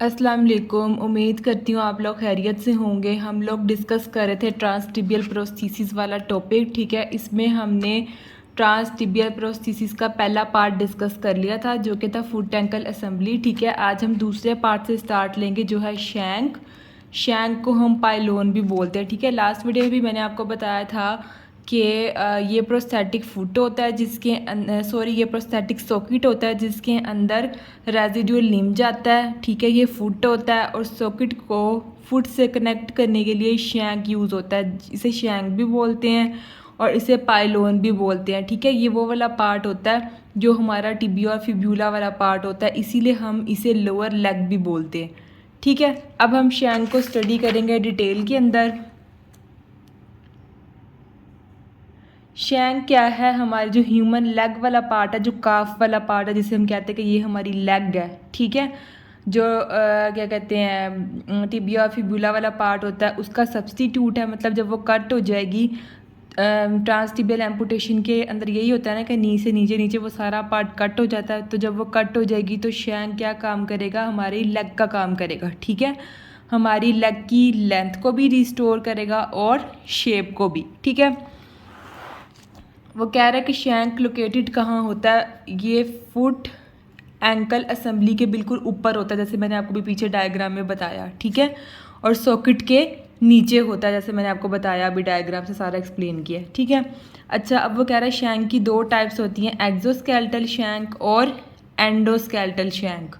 अस्सलाम वालेकुम। उम्मीद करती हूँ आप लोग खैरियत से होंगे। हम लोग डिस्कस कर रहे थे ट्रांसटिबियल प्रोस्थेसिस वाला टॉपिक। ठीक है, इसमें हमने ट्रांसटिबियल प्रोस्थेसिस का पहला पार्ट डिस्कस कर लिया था जो कि था फुट एंकल असेंबली। ठीक है, आज हम दूसरे पार्ट से स्टार्ट लेंगे जो है शैंक। शैंक को हम पाइलोन भी बोलते हैं। ठीक है, लास्ट वीडियो में भी मैंने आपको बताया था कि ये प्रोस्थेटिक फुट होता है जिसके ये प्रोस्थेटिक सॉकेट होता है जिसके अंदर रेजिडुअल लिम्ब जाता है। ठीक है, ये फुट होता है और सॉकेट को फुट से कनेक्ट करने के लिए शैंक यूज़ होता है। इसे शैंक भी बोलते हैं और इसे पाइलोन भी बोलते हैं। ठीक है, ये वो वाला पार्ट होता है जो हमारा टिबिया और फिब्यूला वाला पार्ट होता है, इसीलिए हम इसे लोअर लेग भी बोलते हैं। ठीक है, अब हम शैंक को स्टडी करेंगे डिटेल के अंदर। शैंक क्या है? हमारे जो ह्यूमन लेग वाला पार्ट है, जो काफ वाला पार्ट है, जिसे हम कहते हैं कि ये हमारी लेग है। ठीक है, जो क्या कहते हैं टिबिया फिब्यूला वाला पार्ट होता है उसका सब्स्टिट्यूट है। मतलब जब वो कट हो जाएगी, ट्रांसटिबियल एम्पुटेशन के अंदर यही होता है ना कि नी से नीचे नीचे वो सारा पार्ट कट हो जाता है। तो जब वो कट हो जाएगी तो शैंक क्या काम करेगा? हमारी लेग का काम करेगा। ठीक है, हमारी लेग की लेंथ को भी रिस्टोर करेगा और शेप को भी। ठीक है, वो कह रहा है कि शैंक लोकेटेड कहाँ होता है? ये फुट एंकल असेंबली के बिल्कुल ऊपर होता है, जैसे मैंने आपको भी पीछे डायग्राम में बताया। ठीक है, और सॉकेट के नीचे होता है, जैसे मैंने आपको बताया अभी डायग्राम से सारा एक्सप्लेन किया। ठीक है, अच्छा, अब वो कह रहा है शैंक की दो टाइप्स होती हैं, एक्सोस्केलेटल शैंक और एंडोस्केलेटल शैंक।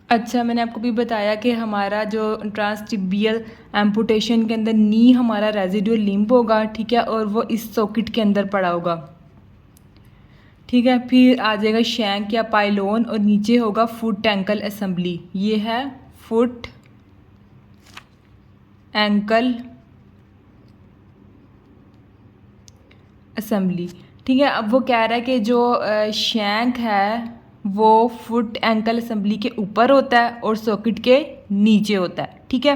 अच्छा, मैंने आपको भी बताया कि हमारा जो ट्रांसटिबियल एम्पुटेशन के अंदर नी हमारा रेजिडुअल लिम्ब होगा। ठीक है, और वो इस सॉकेट के अंदर पड़ा होगा। ठीक है, फिर आ जाएगा शैंक या पाइलोन और नीचे होगा फुट एंकल असेंबली। ये है फुट एंकल असेंबली। ठीक है, अब वो कह रहा है कि जो शैंक है वो फुट एंकल असेंबली के ऊपर होता है और सॉकेट के नीचे होता है। ठीक है,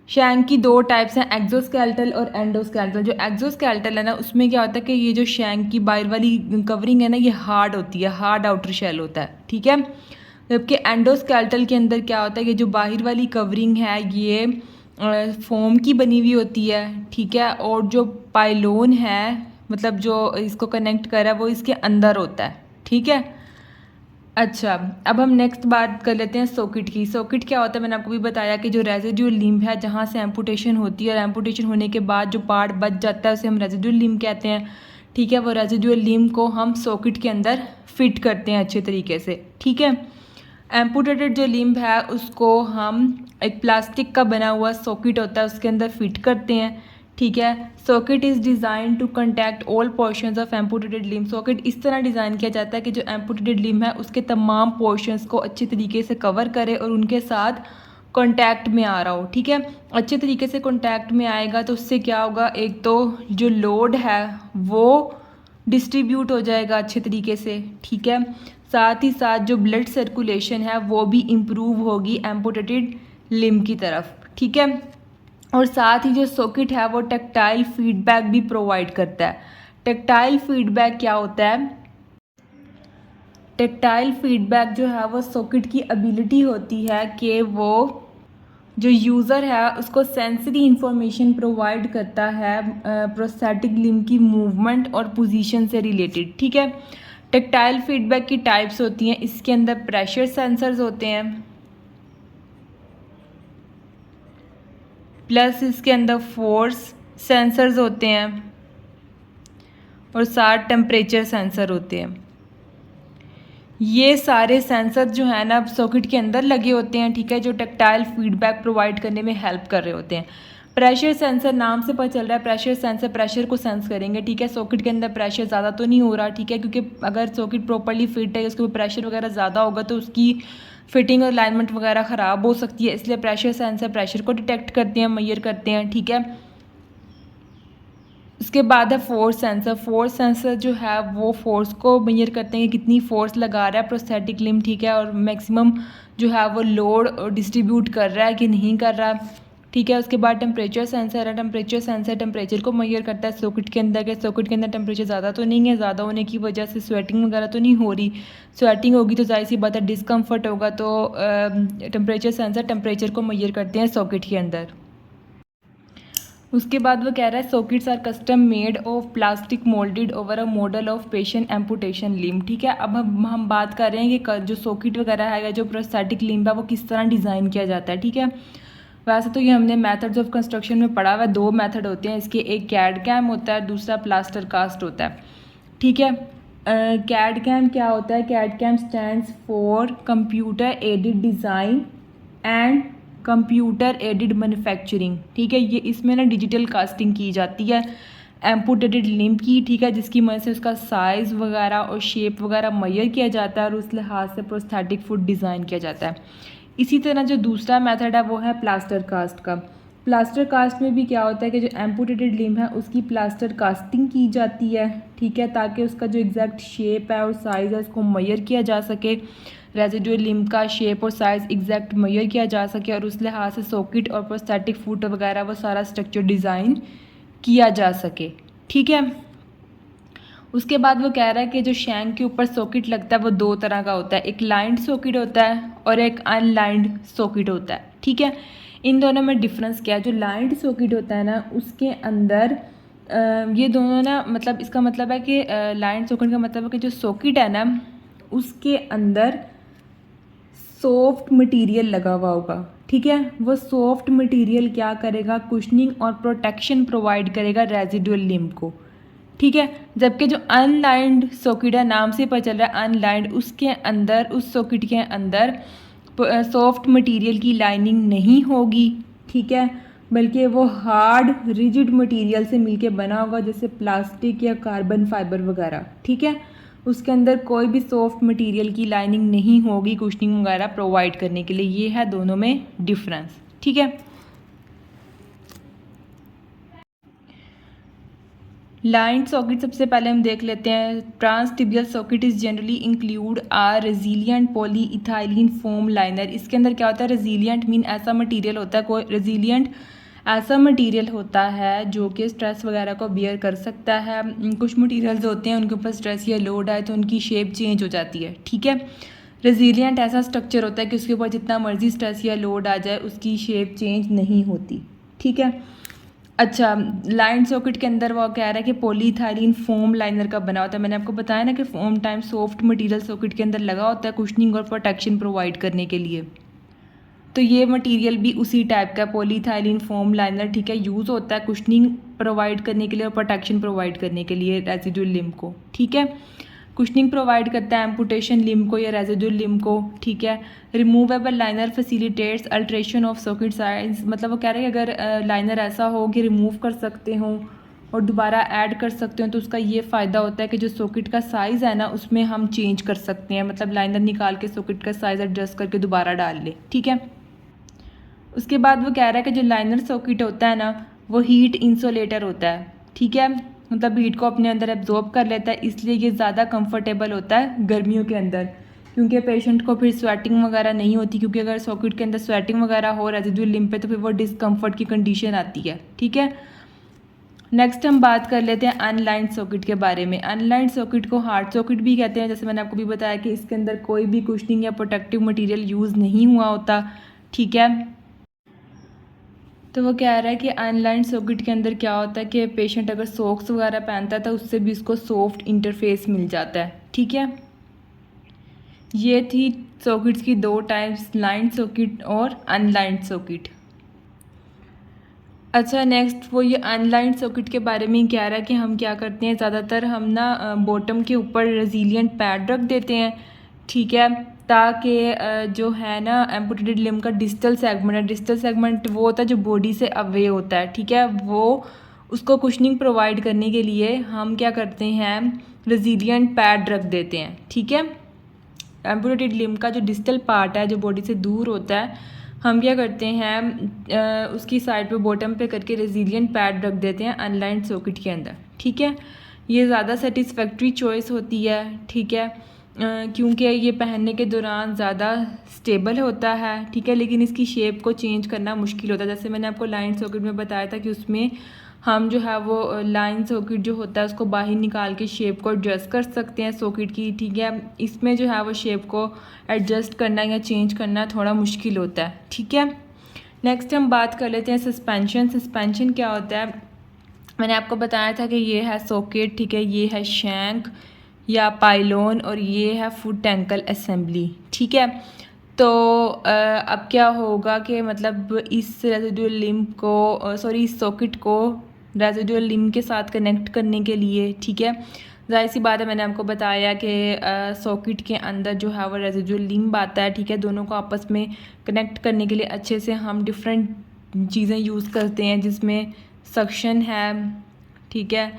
शैंक की दो टाइप्स हैं, एक्सोस्केलेटल और एंडोस्केलेटल। जो एक्सोस्केलेटल है ना, उसमें क्या होता है कि ये जो शैंक की बाहर वाली कवरिंग है ना, ये हार्ड होती है, हार्ड आउटर शेल होता है। ठीक है, जबकि एंडोस्केलेटल के अंदर क्या होता है कि जो बाहर वाली कवरिंग है ये फोम की बनी हुई होती है। ठीक है, और जो पाइलोन है, मतलब जो इसको कनेक्ट कर रहा है, वो इसके अंदर होता है। ठीक है, अच्छा, अब हम नेक्स्ट बात कर लेते हैं सॉकेट की। सॉकेट क्या होता है? मैंने आपको भी बताया कि जो रेजिडुअल लिम्ब है, जहाँ से एम्पुटेशन होती है और एम्पुटेशन होने के बाद जो पार्ट बच जाता है उसे हम रेजिडुअल लिम्ब कहते हैं। ठीक है, वो रेजिडुअल लिम्ब को हम सॉकेट के अंदर फिट करते हैं अच्छे तरीके से। ठीक है, एम्पुटेटेड जो लिम्ब है उसको हम एक प्लास्टिक का बना हुआ सॉकेट होता है उसके अंदर फिट करते हैं। ठीक है, socket is design to contact all portions of amputated limb. Socket इस तरह डिज़ाइन किया जाता है कि जो एम्पुटेटेड लिम्ब है उसके तमाम पोर्शंस को अच्छे तरीके से कवर करे और उनके साथ कांटेक्ट में आ रहा हो। ठीक है, अच्छे तरीके से कांटेक्ट में आएगा तो उससे क्या होगा? एक तो जो लोड है वो डिस्ट्रीब्यूट हो जाएगा अच्छे तरीके से। ठीक है, साथ ही साथ जो ब्लड सर्कुलेशन है वो भी इम्प्रूव होगी एम्पुटेटेड लिम्ब की तरफ। ठीक है, और साथ ही जो सॉकेट है वो टेक्टाइल फीडबैक भी प्रोवाइड करता है। टेक्टाइल फीडबैक क्या होता है? टेक्टाइल फीडबैक जो है वो सॉकेट की एबिलिटी होती है कि वो जो यूज़र है उसको सेंसरी इंफॉर्मेशन प्रोवाइड करता है प्रोस्थेटिक लिम्ब की मूवमेंट और पोजीशन से रिलेटेड। ठीक है, टेक्टाइल फीडबैक की टाइप्स होती हैं, इसके अंदर प्रेशर सेंसर्स होते हैं, प्लस इसके अंदर फोर्स सेंसर्स होते हैं और साथ टेम्परेचर सेंसर होते हैं। ये सारे सेंसर जो है ना सॉकेट के अंदर लगे होते हैं। ठीक है, जो टेक्टाइल फीडबैक प्रोवाइड करने में हेल्प कर रहे होते हैं। प्रेशर सेंसर, नाम से पता चल रहा है प्रेशर सेंसर प्रेशर को सेंस करेंगे। ठीक है, सॉकेट के अंदर प्रेशर ज़्यादा तो नहीं हो रहा। ठीक है, क्योंकि अगर सॉकेट प्रॉपर्ली फिट है उसके ऊपर प्रेशर वगैरह ज़्यादा होगा तो उसकी फिटिंग और अलाइनमेंट वगैरह ख़राब हो सकती है, इसलिए प्रेशर सेंसर प्रेशर को डिटेक्ट करते हैं, मेजर करते हैं। ठीक है, उसके बाद है फोर्स सेंसर। फोर्स सेंसर जो है वो फोर्स को मेजर करते हैं कि कितनी फोर्स लगा रहा है प्रोस्थेटिक लिम्ब। ठीक है, और मैक्सिमम जो है वो लोड डिस्ट्रीब्यूट कर रहा है कि नहीं कर रहा। ठीक है। उसके बाद टेम्परेचर सेंसर है, टेम्परेचर सेंसर टेम्परेचर को मेजर करता है सॉकेट के अंदर, के सॉकेट के अंदर टेम्परेचर ज़्यादा तो नहीं है, ज़्यादा होने की वजह से स्वेटिंग वगैरह तो नहीं हो रही, स्वेटिंग होगी तो जाहिर सी बात है डिस्कम्फर्ट होगा, तो टेम्परेचर सेंसर टेम्परेचर को मेजर करते हैं सॉकेट के अंदर। उसके बाद वो कह रहा है sockets are custom made of plastic moulded over a model of patient amputation limb. ठीक है, अब हम बात कर रहे हैं कि जो सॉकेट वगैरह है या जो प्रोस्थेटिक लिम्ब है वो किस तरह डिज़ाइन किया जाता है। ठीक है, वैसे तो ये हमने मेथड्स ऑफ कंस्ट्रक्शन में पढ़ा हुआ है, 2 मेथड होते हैं इसके, एक कैड कैम होता है, दूसरा प्लास्टर कास्ट होता है। ठीक है, कैड कैम क्या होता है? CAD CAM stands for computer aided design and computer aided manufacturing. ठीक है, ये इसमें ना डिजिटल कास्टिंग की जाती है एम्पुटेटेड लिम्ब की। ठीक है, जिसकी मदद से उसका साइज़ वगैरह और शेप वगैरह मेजर किया जाता है और उस लिहाज से प्रोस्थेटिक फुट डिज़ाइन किया जाता है। इसी तरह जो दूसरा मेथड है वो है प्लास्टर कास्ट का। प्लास्टर कास्ट में भी क्या होता है कि जो एम्पुटेटेड लिम्ब है उसकी प्लास्टर कास्टिंग की जाती है। ठीक है, ताकि उसका जो एग्जैक्ट शेप है और साइज़ है उसको मेजर किया जा सके, रेजिडुअल लिम्ब का शेप और साइज़ एग्जैक्ट मेजर किया जा सके और उस लिहाज से सॉकेट और प्रोस्थेटिक फुट वगैरह वो सारा स्ट्रक्चर डिज़ाइन किया जा सके। ठीक है, उसके बाद वो कह रहा है कि जो शैंक के ऊपर सॉकेट लगता है वो 2 तरह का होता है, एक लाइंड सॉकेट होता है और एक अनलाइंड सॉकेट होता है। ठीक है, इन दोनों में डिफरेंस क्या है? जो लाइंड सॉकेट होता है ना उसके अंदर ये दोनों ना, मतलब इसका मतलब है कि लाइंड सॉकेट का मतलब है कि जो सॉकेट है ना उसके अंदर सॉफ्ट मटेरियल लगा हुआ होगा। ठीक है, वो सॉफ्ट मटेरियल क्या करेगा? कुशनिंग और प्रोटेक्शन प्रोवाइड करेगा रेजिडुअल लिम्ब को। ठीक है, जबकि जो अनलाइंड सॉकेट है, नाम से पता चल रहा है अनलाइंड, उसके अंदर, उस सॉकेट के अंदर सॉफ्ट मटेरियल की लाइनिंग नहीं होगी। ठीक है, बल्कि वो हार्ड रिजिड मटेरियल से मिलके बना होगा, जैसे प्लास्टिक या कार्बन फाइबर वगैरह। ठीक है, उसके अंदर कोई भी सॉफ्ट मटेरियल की लाइनिंग नहीं होगी कुशनिंग वगैरह प्रोवाइड करने के लिए। ये है दोनों में डिफरेंस। ठीक है, लाइंड सॉकेट सबसे पहले हम देख लेते हैं। Transtibial socket is generally include a resilient polyethylene foam liner. इसके अंदर क्या होता है? रेजिलियंट मीन ऐसा मटेरियल होता है, कोई रेजिलियंट ऐसा मटेरियल होता है जो कि स्ट्रेस वगैरह को बियर कर सकता है। कुछ मटेरियल्स होते हैं उनके ऊपर स्ट्रेस या लोड आए तो उनकी शेप चेंज हो जाती है। ठीक है, रेजिलियंट ऐसा स्ट्रक्चर होता है कि उसके ऊपर जितना मर्जी स्ट्रेस या लोड आ जाए उसकी शेप चेंज नहीं होती। ठीक है, अच्छा, लाइन सॉकेट के अंदर वो कह रहा है कि पॉलीइथाइलिन फोम लाइनर का बना होता है। मैंने आपको बताया ना कि foam time soft material socket के अंदर लगा होता है कुशनिंग और प्रोटेक्शन प्रोवाइड करने के लिए। तो ये मटेरियल भी उसी टाइप का पॉलीइथाइलिन फोम लाइनर। ठीक है, यूज़ होता है कुशनिंग प्रोवाइड करने के लिए और प्रोटेक्शन प्रोवाइड करने के लिए रेजिडुअल लिम्ब को। ठीक है, कुशनिंग प्रोवाइड करता है एम्पुटेशन लिम्ब को या रेजिडुअल लिम्ब को। ठीक है, removable liner facilitates alteration of socket size. मतलब वो कह रहे हैं कि अगर लाइनर ऐसा हो कि रिमूव कर सकते हो और दोबारा ऐड कर सकते हो तो उसका ये फ़ायदा होता है कि जो सॉकेट का साइज़ है ना उसमें हम चेंज कर सकते हैं, मतलब लाइनर निकाल के सॉकेट का साइज़ एडजस्ट करके दोबारा डाल ले। ठीक है, उसके बाद वो कह रहा है कि जो लाइनर सॉकेट होता है ना वो हीट इंसुलेटर होता है। ठीक है, मतलब हीट को अपने अंदर एब्जॉर्ब कर लेता है, इसलिए ये ज़्यादा कंफर्टेबल होता है गर्मियों के अंदर, क्योंकि पेशेंट को फिर स्वेटिंग वगैरह नहीं होती, क्योंकि अगर सॉकेट के अंदर स्वेटिंग वगैरह हो रेजिडुअल लिम्ब पे तो फिर वो डिस्कम्फर्ट की कंडीशन आती है। ठीक है, नेक्स्ट हम बात कर लेते हैं अनलाइंड सॉकेट के बारे में। अनलाइंड सॉकेट को हार्ड सॉकेट भी कहते हैं, जैसे मैंने आपको भी बताया कि इसके अंदर कोई भी कुशनिंग या प्रोटेक्टिव मटीरियल यूज़ नहीं हुआ होता। ठीक है, तो वो कह रहा है कि अनलाइंड सॉकेट के अंदर क्या होता है कि पेशेंट अगर सॉक्स वगैरह पहनता है तो उससे भी उसको सॉफ्ट इंटरफेस मिल जाता है। ठीक है, ये थी सॉकेट्स की 2 टाइप्स, लाइंड सॉकेट और अनलाइंड सॉकेट। अच्छा, नेक्स्ट वो ये अनलाइंड सॉकेट के बारे में कह रहा है कि हम क्या करते हैं, ज़्यादातर हम ना बॉटम के ऊपर रेजिलियंट पैड रख देते हैं। ठीक है, ताकि जो है ना एम्पुटेटेड लिम्ब का डिस्टल सेगमेंट है, डिस्टल सेगमेंट वो होता है जो बॉडी से अवे होता है। ठीक है, वो उसको कुशनिंग प्रोवाइड करने के लिए हम क्या करते हैं, रेजिलियंट पैड रख देते हैं। ठीक है, एम्पुटेटेड लिम्ब का जो डिस्टल पार्ट है जो बॉडी से दूर होता है, हम क्या करते हैं उसकी साइड पे बॉटम पे करके रेजिलियंट पैड रख देते हैं अनलाइंड सॉकेट के अंदर। ठीक है, ये ज़्यादा सेटिस्फैक्ट्री चॉइस होती है। ठीक है, क्योंकि ये पहनने के दौरान ज़्यादा स्टेबल होता है, ठीक है, लेकिन इसकी शेप को चेंज करना मुश्किल होता है। जैसे मैंने आपको लाइन सॉकेट में बताया था कि उसमें हम जो है वो लाइन सॉकेट जो होता है उसको बाहर निकाल के शेप को एडजस्ट कर सकते हैं सॉकेट की, ठीक है। इसमें जो है वो शेप को एडजस्ट करना या चेंज करना थोड़ा मुश्किल होता है, ठीक है। नेक्स्ट हम बात कर लेते हैं सस्पेंशन। सस्पेंशन क्या होता है? मैंने आपको बताया था कि ये है सॉकेट, ठीक है, ये है शैंक या पाइलोन और ये है फुट एंकल असेंबली, ठीक है। तो अब क्या होगा कि मतलब इस रेजिडुअल लिम्ब को इस सॉकेट को रेजिडुअल लिम्ब के साथ कनेक्ट करने के लिए, ठीक है, ज़ाहिर सी बात है, मैंने आपको बताया कि सॉकेट के अंदर जो है वो रेजिडुअल लिम्ब आता है, ठीक है। दोनों को आपस में कनेक्ट करने के लिए अच्छे से हम डिफरेंट चीज़ें यूज़ करते हैं, जिसमें सक्शन है, ठीक है,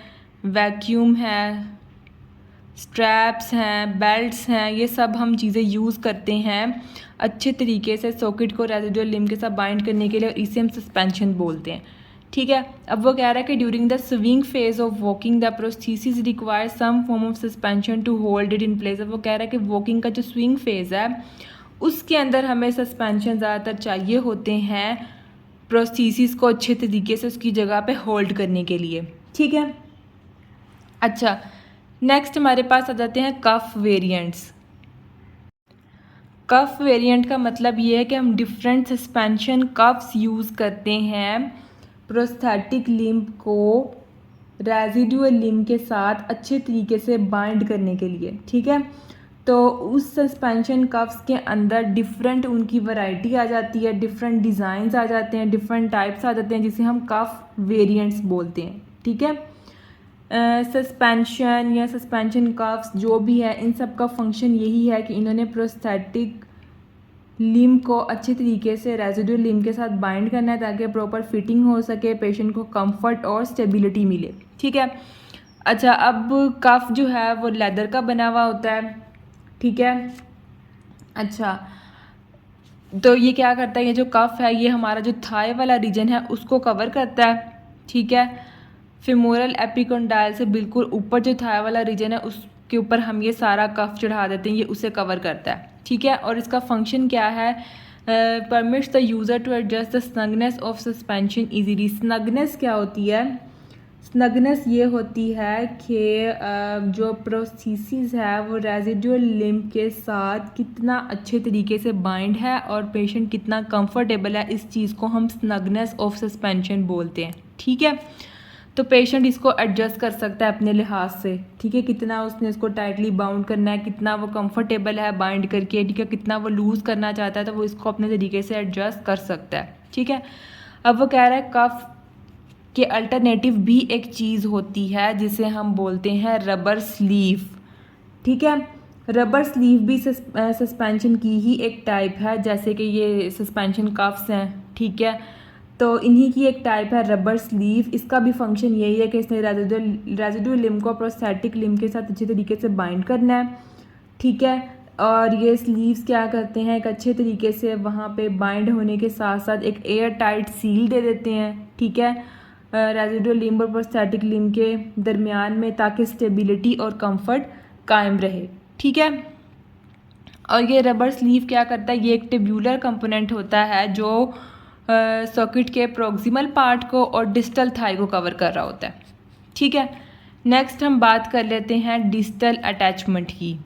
वैक्यूम है, स्ट्रैप्स हैं, बेल्ट्स हैं, ये सब हम चीज़ें यूज़ करते हैं अच्छे तरीके से सॉकेट को रेजिडुअल लिम्ब के साथ बाइंड करने के लिए, और इसे हम सस्पेंशन बोलते हैं, ठीक है। अब वो कह रहा है कि during the swing phase of walking the prosthesis require some form of suspension to hold it in place. अब वो कह रहा है कि वॉकिंग का जो स्विंग फेज है उसके अंदर हमें सस्पेंशन ज़्यादातर चाहिए होते हैं प्रोस्थेसिस को अच्छे तरीके से उसकी जगह पे होल्ड करने के लिए, ठीक है। अच्छा, नेक्स्ट हमारे पास आ जाते हैं कफ वेरिएंट्स। कफ वेरिएंट का मतलब ये है कि हम डिफरेंट सस्पेंशन कफ्स यूज़ करते हैं प्रोस्थेटिक लिम्ब को रेजिडुअल लिम्ब के साथ अच्छे तरीके से बाइंड करने के लिए, ठीक है। तो उस सस्पेंशन कफ्स के अंदर डिफरेंट उनकी वैरायटी आ जाती है, डिफरेंट डिज़ाइंस आ जाते हैं, डिफरेंट टाइप्स आ जाते हैं, जिसे हम कफ वेरिएंट्स बोलते हैं, ठीक है। सस्पेंशन या सस्पेंशन कफ्स जो भी है, इन सब का फंक्शन यही है कि इन्होंने प्रोस्थेटिक लिम्ब को अच्छे तरीके से रेजिडुअल लिम्ब के साथ बाइंड करना है ताकि प्रॉपर फिटिंग हो सके, पेशेंट को कंफर्ट और स्टेबिलिटी मिले, ठीक है। अच्छा, अब कफ जो है वो लेदर का बना हुआ होता है, ठीक है। अच्छा, तो ये क्या करता है, ये जो कफ है ये हमारा जो थाई वाला रीजन है उसको कवर करता है, ठीक है। फेमोरल एपिकोंडाइल से बिल्कुल ऊपर जो थाई वाला रीजन है उसके ऊपर हम ये सारा कफ चढ़ा देते हैं, ये उसे कवर करता है, ठीक है। और इसका फंक्शन क्या है? Permits the user to adjust the snugness of suspension easily. Snugness क्या होती है? स्नगनेस ये होती है कि जो प्रोस्थेसिस है वो रेजिडुअल लिम्ब के साथ कितना अच्छे तरीके से बाइंड है और पेशेंट कितना कंफर्टेबल है, इस चीज़ को हम स्नगनेस ऑफ सस्पेंशन बोलते हैं, ठीक है। तो पेशेंट इसको एडजस्ट कर सकता है अपने लिहाज से, ठीक है, कितना उसने इसको टाइटली बाउंड करना है, कितना वो कंफर्टेबल है बाइंड करके, ठीक है, कितना वो लूज़ करना चाहता है तो वो इसको अपने तरीके से एडजस्ट कर सकता है, ठीक है। अब वो कह रहा है कफ के अल्टरनेटिव भी एक चीज़ होती है जिसे हम बोलते हैं रबर स्लीव, ठीक है। रबर स्लीव भी सस्पेंशन की ही एक टाइप है, जैसे कि ये सस्पेंशन कफ्स हैं, ठीक है, तो इन्हीं की एक टाइप है रबर स्लीव। इसका भी फंक्शन यही है कि इसने रेजिडुअल लिम्ब को प्रोस्थेटिक लिम्ब के साथ अच्छे तरीके से बाइंड करना है, ठीक है। और ये स्लीव्स क्या करते हैं, एक अच्छे तरीके से वहाँ पे बाइंड होने के साथ साथ एक एयर टाइट सील दे देते हैं, ठीक है, रेजिडुअल लिम्ब और प्रोस्थेटिक लिम्ब के दरमियान में, ताकि स्टेबिलिटी और कंफर्ट कायम रहे, ठीक है। और ये रबर स्लीव क्या करता है, ये एक ट्यूबुलर कंपोनेंट होता है जो सॉकेट के प्रोक्सिमल पार्ट को और डिस्टल थाई को कवर कर रहा होता है, ठीक है। नेक्स्ट हम बात कर लेते हैं डिस्टल अटैचमेंट की।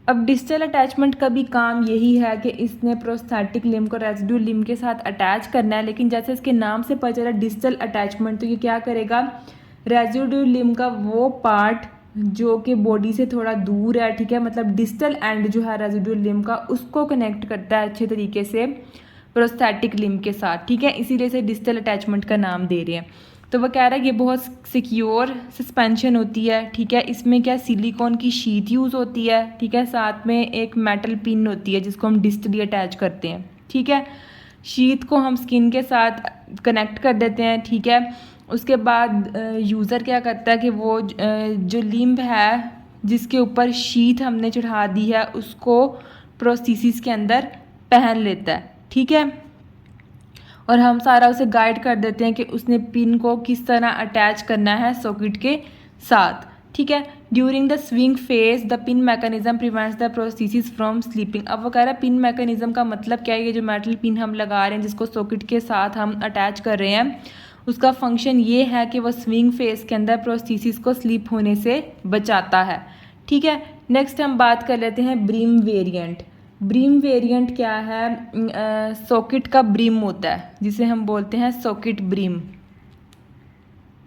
अब डिस्टल अटैचमेंट का भी काम यही है कि इसने प्रोस्थेटिक लिम्ब को रेजिडुअल लिम्ब के साथ अटैच करना है, लेकिन जैसे इसके नाम से पता चला डिस्टल अटैचमेंट, तो ये क्या करेगा, रेजिडुअल लिम्ब का वो पार्ट जो कि बॉडी से थोड़ा दूर है, ठीक है, मतलब डिस्टल एंड जो है रेजिडुअल लिम्ब का, उसको कनेक्ट करता है अच्छे तरीके से प्रोस्थेटिक लिम्ब के साथ, ठीक है, इसीलिए इसे डिस्टल अटैचमेंट का नाम दे रहे हैं। तो वह कह रहा है ये बहुत सिक्योर सस्पेंशन होती है, ठीक है, इसमें क्या सिलिकॉन की शीट यूज़ होती है, ठीक है, साथ में एक मेटल पिन होती है जिसको हम डिस्टली अटैच करते हैं, ठीक है। शीट को हम स्किन के साथ कनेक्ट कर देते हैं, ठीक है। उसके बाद यूज़र क्या करता है कि वो जो लिम्ब है जिसके ऊपर शीट हमने चढ़ा दी है उसको प्रोस्थेसिस के अंदर पहन लेता है, ठीक है, और हम सारा उसे गाइड कर देते हैं कि उसने पिन को किस तरह अटैच करना है सॉकेट के साथ, ठीक है। During the swing phase the pin mechanism prevents the prosthesis from slipping. अब वो कह रहा है पिन मैकेनिज्म का मतलब क्या है, ये जो मेटल पिन हम लगा रहे हैं जिसको सॉकेट के साथ हम अटैच कर रहे हैं, उसका फंक्शन ये है कि वो स्विंग फेज के अंदर प्रोस्थेसिस को स्लिप होने से बचाता है। ठीक है। नेक्स्ट हम बात कर लेते हैं ब्रीम वेरिएंट। ब्रीम वेरिएंट क्या है, सॉकेट का ब्रीम होता है जिसे हम बोलते हैं सॉकेट ब्रीम।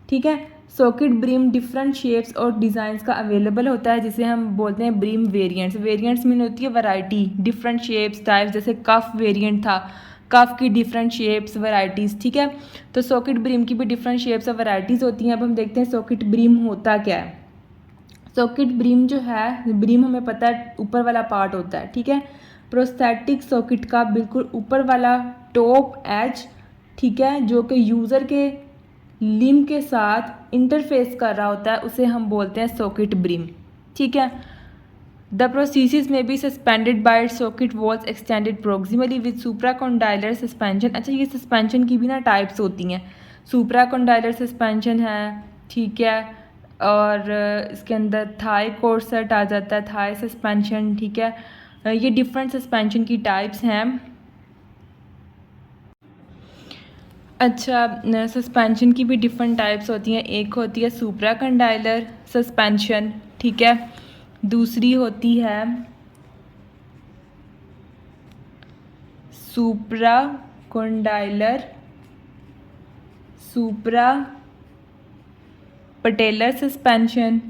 ठीक है। सॉकेट ब्रीम डिफरेंट शेप्स और डिज़ाइंस का अवेलेबल होता है जिसे हम बोलते हैं ब्रीम वेरिएंट्स। वेरिएंट्स मीन होती है वैरायटी, डिफरेंट शेप्स टाइप्स, जैसे कफ वेरिएंट था, कफ की डिफरेंट शेप्स वैरायटीज़। ठीक है। तो सॉकेट ब्रीम की भी डिफरेंट शेप्स और वैरायटीज़ होती हैं। अब हम देखते हैं सॉकेट ब्रीम होता क्या है। सॉकेट ब्रीम जो है, ब्रीम हमें पता है ऊपर वाला पार्ट होता है। ठीक है। प्रोस्थेटिक सॉकेट का बिल्कुल ऊपर वाला टॉप एज, ठीक है, जो कि यूज़र के लिम्ब के साथ इंटरफेस कर रहा होता है, उसे हम बोलते हैं सॉकेट ब्रीम। ठीक है। The prosthesis may be suspended by socket walls extended proximally with supracondylar suspension. अच्छा, ये सस्पेंशन की भी ना टाइप्स होती हैं। सुप्राकॉन्डाइलर सस्पेंशन है, ठीक है, और इसके अंदर थाई कोर्सेट आ जाता है, थाई सस्पेंशन। ठीक है। ये डिफरेंट सस्पेंशन की टाइप्स हैं। अच्छा, सस्पेंशन की भी डिफरेंट टाइप्स होती हैं। एक होती है सुप्राकॉन्डाइलर सस्पेंशन, ठीक है, दूसरी होती है सुप्राकॉन्डाइलर सुप्रा पटेलर सस्पेंशन,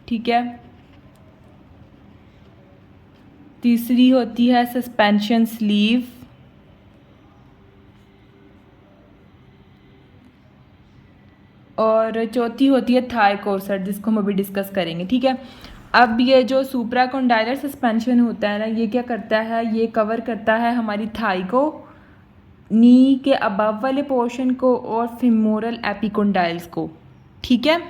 ठीक है, तीसरी होती है सस्पेंशन स्लीव, और चौथी होती है थाई कोर्सेट जिसको हम अभी डिस्कस करेंगे। ठीक है। अब ये जो सुप्राकॉन्डाइलर सस्पेंशन होता है ना, ये क्या करता है, ये कवर करता है हमारी थाई को, नी के अबव वाले पोर्शन को और फेमोरल एपिकोंडाइल्स को। ठीक है।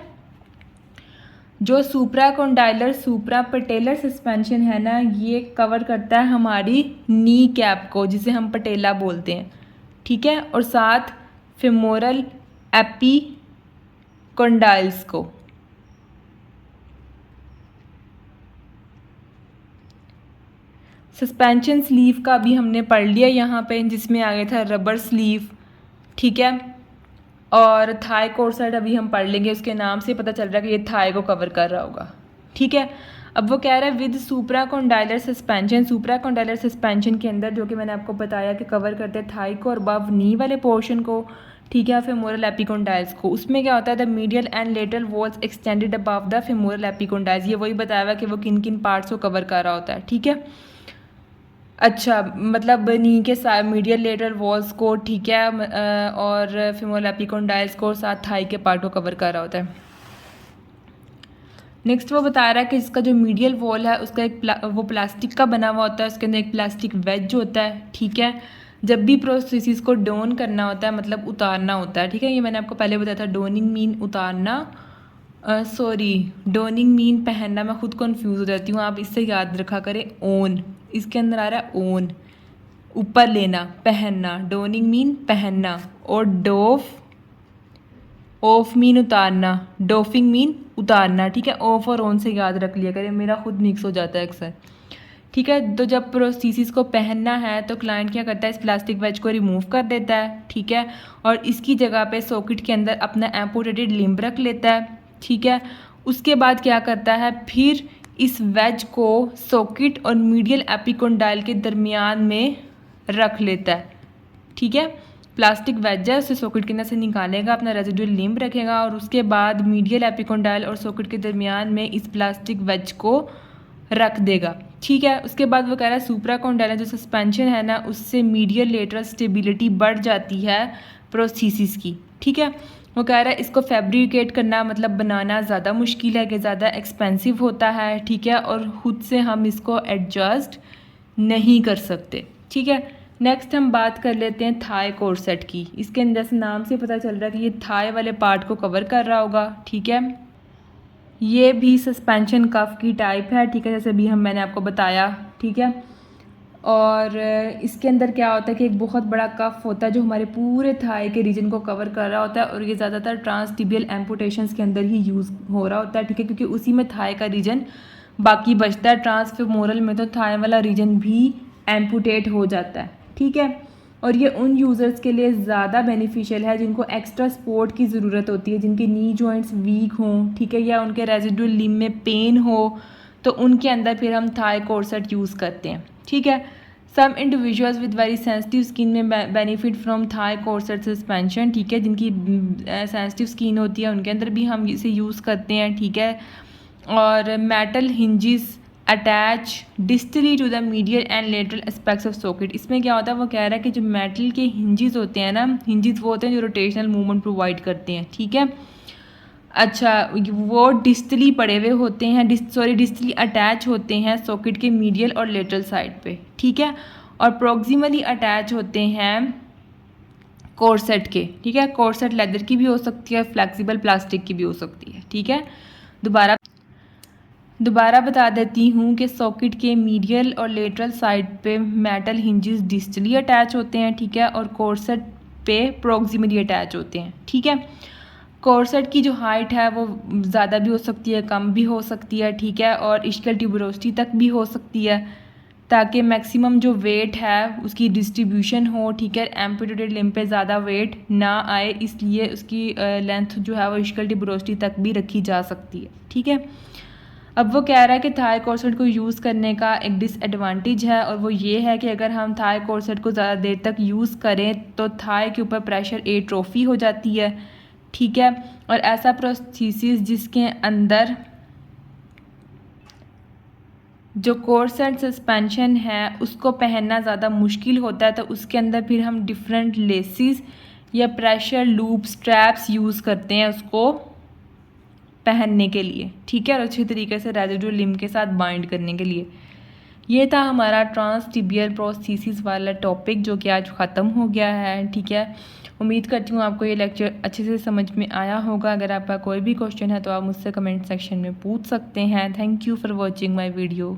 जो सुप्राकॉन्डाइलर सुप्रापटेलर सस्पेंशन है ना, ये कवर करता है हमारी नी कैप को जिसे हम पटेला बोलते हैं। ठीक है। और साथ फेमोरल एपिकोंडाइल्स को। सस्पेंशन स्लीव का भी हमने पढ़ लिया यहाँ पे, जिसमें आ गया था रबर स्लीव। ठीक है। और थाई कोर्सेट अभी हम पढ़ लेंगे, उसके नाम से पता चल रहा है कि ये थाई को कवर कर रहा होगा। ठीक है। अब वो कह रहा है with supracondylar suspension. Supracondylar suspension के अंदर, जो कि मैंने आपको बताया कि कवर करते हैं थाई को और अबव नी वाले पोर्शन को, ठीक है, फेमोरल एपिकोंडाइल्स को। उसमें क्या होता है, the medial and lateral walls extended above the femoral epicondyles. ये वही बताया हुआ कि वो किन किन पार्ट्स को कवर कर रहा होता है। ठीक है। अच्छा, मतलब नी के साथ मीडियल लेटरल वॉल्स को, ठीक है, और फेमोरल एपिकोंडाइल्स को, साथ थाई के पार्ट को कवर कर रहा होता है। नेक्स्ट वो बता रहा है कि इसका जो मीडियल वॉल है उसका वो प्लास्टिक का बना हुआ होता है, उसके अंदर एक प्लास्टिक वेज होता है। ठीक है। जब भी प्रोस्थेसिस को डोन करना होता है, मतलब उतारना होता है, ठीक है, ये मैंने आपको पहले बताया था, डोनिंग मीन उतारना, डोनिंग मीन पहनना। मैं खुद कन्फ्यूज़ हो जाती हूँ, आप इससे याद रखा करें। ओन, इसके अंदर आ रहा है ओन, ऊपर लेना, पहनना, डोनिंग मीन पहनना, और डोफ, ऑफ मीन उतारना, डोफिंग मीन उतारना। ठीक है। ऑफ और ऑन से याद रख लिया करें, मेरा खुद मिक्स हो जाता है अक्सर। ठीक है। तो जब प्रोस्थेसिस को पहनना है तो क्लाइंट क्या करता है, इस प्लास्टिक वेज को रिमूव कर देता है। ठीक है। और इसकी जगह पे सॉकेट के अंदर अपना एम्पुटेटेड लिम्ब रख लेता है। ठीक है। उसके बाद क्या करता है, फिर इस वेज को सॉकेट और मीडियल एपिकोंडाइल के दरमियान में रख लेता है। ठीक है। प्लास्टिक वेज है, उसे सॉकेट के अंदर से निकालेगा, अपना रेजिडुअल लिम्ब रखेगा, और उसके बाद मीडियल एपिकोंडाइल और सॉकेट के दरमियान में इस प्लास्टिक वेज को रख देगा। ठीक है। उसके बाद वो कह रहा है सुप्राकॉन्डाइलर जो सस्पेंशन है ना, उससे मीडियल लेटरल स्टेबिलिटी बढ़ जाती है प्रोस्थेसिस की। ठीक है। वो कह रहा है इसको फैब्रिकेट करना, मतलब बनाना ज़्यादा मुश्किल है, कि ज़्यादा एक्सपेंसिव होता है। ठीक है। और खुद से हम इसको एडजस्ट नहीं कर सकते। ठीक है। नेक्स्ट हम बात कर लेते हैं थाई कोर्सेट की। इसके अंदर से नाम से पता चल रहा है कि ये थाई वाले पार्ट को कवर कर रहा होगा। ठीक है। ये भी सस्पेंशन कफ की टाइप है। ठीक है। जैसे भी मैंने आपको बताया। ठीक है। और इसके अंदर क्या होता है कि एक बहुत बड़ा कफ होता है जो हमारे पूरे थाई के रीजन को कवर कर रहा होता है, और ये ज़्यादातर ट्रांसटिबियल एम्पुटेशंस के अंदर ही यूज़ हो रहा होता है, ठीक है, क्योंकि उसी में थाई का रीजन बाकी बचता है। ट्रांसफेमोरल में तो थाई वाला रीजन भी एम्पुटेट हो जाता है, ठीक है। और ये उन यूज़र्स के लिए ज़्यादा बेनिफिशियल है जिनको एक्स्ट्रा सपोर्ट की ज़रूरत होती है, जिनके नी जॉइंट्स वीक हों, ठीक है, या उनके रेजिडुअल लिम्ब में पेन हो, तो उनके अंदर फिर हम थाई कोर्सेट यूज़ करते हैं, ठीक है। Some individuals with very sensitive skin may benefit from thigh corset suspension, ठीक है, जिनकी सेंसिटिव स्किन होती है उनके अंदर भी हम इसे यूज़ करते हैं, ठीक है। और metal hinges attach distally to the medial and lateral aspects of socket. इसमें क्या होता है, वो कह रहा है कि जो मेटल के हिंजेस होते हैं ना, हिंजेस वो होते हैं जो रोटेशनल मूवमेंट प्रोवाइड करते हैं, ठीक है। अच्छा, वो डिस्टली पड़े हुए होते हैं, डिस्टली अटैच होते हैं सॉकेट के मीडियल और लेटरल साइड पे, ठीक है, और प्रोक्सिमली अटैच होते हैं कोर्सेट के, ठीक है। कोर्सेट लेदर की भी हो सकती है, फ्लेक्सिबल प्लास्टिक की भी हो सकती है, ठीक है। दोबारा बता देती हूँ कि सॉकेट के मीडियल और लेटरल साइड पे मेटल हिंजेस डिस्टली अटैच होते हैं, ठीक है, और कोर्सेट पे प्रोक्सिमली अटैच होते हैं, ठीक है। कोर्सेट की जो हाइट है वो ज़्यादा भी हो सकती है, कम भी हो सकती है, ठीक है, और इश्कल ट्यूबरोसिटी तक भी हो सकती है, ताकि मैक्सिमम जो वेट है उसकी डिस्ट्रीब्यूशन हो, ठीक है, एम्पुटेटेड लिम्ब पे ज़्यादा वेट ना आए, इसलिए उसकी लेंथ जो है वो इश्कल ट्यूबरोसिटी तक भी रखी जा सकती है, ठीक है। अब वो कह रहा है कि थाई कोर्सेट को यूज़ करने का एक डिसएडवांटेज है, और वो ये है कि अगर हम थाई कोर्सेट को ज़्यादा देर तक यूज़ करें तो थाई के ऊपर प्रेशर एट्रोफी हो जाती है, ठीक है, और ऐसा प्रोस्थेसिस जिसके अंदर जो कोर्सेट सस्पेंशन है उसको पहनना ज़्यादा मुश्किल होता है, तो उसके अंदर फिर हम डिफरेंट लेसिस या प्रेशर लूप स्ट्रैप्स यूज़ करते हैं उसको पहनने के लिए, ठीक है, और अच्छे तरीके से रेजिडुअल लिम्ब के साथ बाइंड करने के लिए। ये था हमारा ट्रांसटिबियल प्रोस्थेसिस वाला टॉपिक जो कि आज ख़त्म हो गया है, ठीक है। उम्मीद करती हूँ आपको ये लेक्चर अच्छे से समझ में आया होगा। अगर आपका कोई भी क्वेश्चन है तो आप मुझसे कमेंट सेक्शन में पूछ सकते हैं। Thank you for watching my video.